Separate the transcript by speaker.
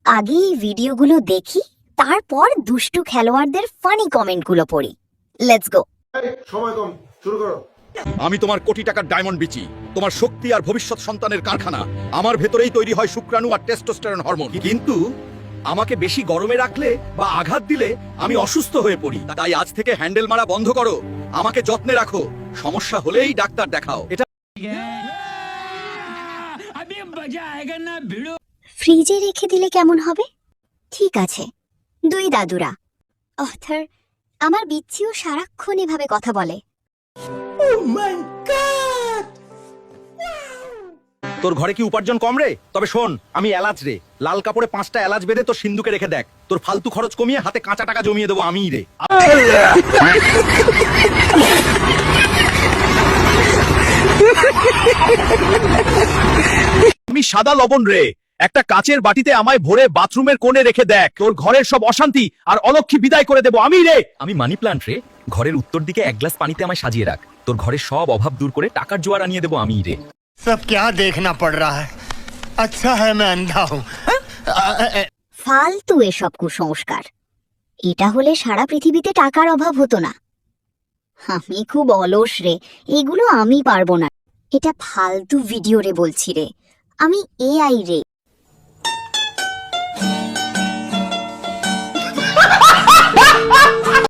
Speaker 1: আগে এই ভিডিওগুলো দেখি, তারপর দুষ্টু খেলোয়াড়দের ফানি কমেন্টগুলো পড়ি। Let's go.
Speaker 2: সময় কম, শুরু করো।
Speaker 3: আমি তোমার কোটি টাকার ডায়মন্ড বিচি, তোমার শক্তি আর ভবিষ্যৎ সন্তানের কারখানা। আমার ভেতরেই তৈরি হয় শুক্রাণু আর টেস্টোস্টেরন হরমোন। কিন্তু আমাকে বেশি গরমে রাখলে বা আঘাত দিলে আমি অসুস্থ হয়ে পড়ি। তাই আজ থেকে হ্যান্ডেল মারা বন্ধ করো, আমাকে যত্নে রাখো, সমস্যা হলেই ডাক্তার দেখাও। এটা
Speaker 1: ফ্রিজে রেখে দিলে কেমন হবে? ঠিক আছে, দুই দাদুরা। অর্থাৎ আমার বিচ্ছিও সারাক্ষণ এভাবে কথা বলে।
Speaker 3: তোর ঘরে কি উপার্জন কম রে? তবে শোন, আমি এলাচ রে, লাল কাপড়ে 5টা এলাচ বেঁধে তোর সিন্ধুকে রেখে দেখ। তোর ফালতু খরচ কমিয়ে হাতে কাঁচা টাকা জমিয়ে দেবো আমিই রে। আমি সাদা লবণ রে, একটা কাচের বাটিতে আমায় ভরে বাথরুমের কোণে রেখে দেখ। তোর ঘরের সব অশান্তি আর অলক্ষী বিদায় করে দেবো আমি রে। আমি মানি প্লান্ট রে, ঘরের উত্তর দিকে এক গ্লাস পানিতে আমায় সাজিয়ে রাখ। তোর ঘরের সব অভাব দূর করে টাকার জোয়ার আনিয়ে দেবো আমি রে।
Speaker 4: सब क्या देखना पड़ रहा है? अच्छा है मैं अंधा हूँ।
Speaker 1: ফালতু এসব কুসংস্কার। এটা হলে সারা পৃথিবীতে টাকার অভাব হতো না। আমি খুব অলস রে, এগুলো আমি পারবো না। এটা ফালতু ভিডিও রে বলছি রে, আমি এআই রে।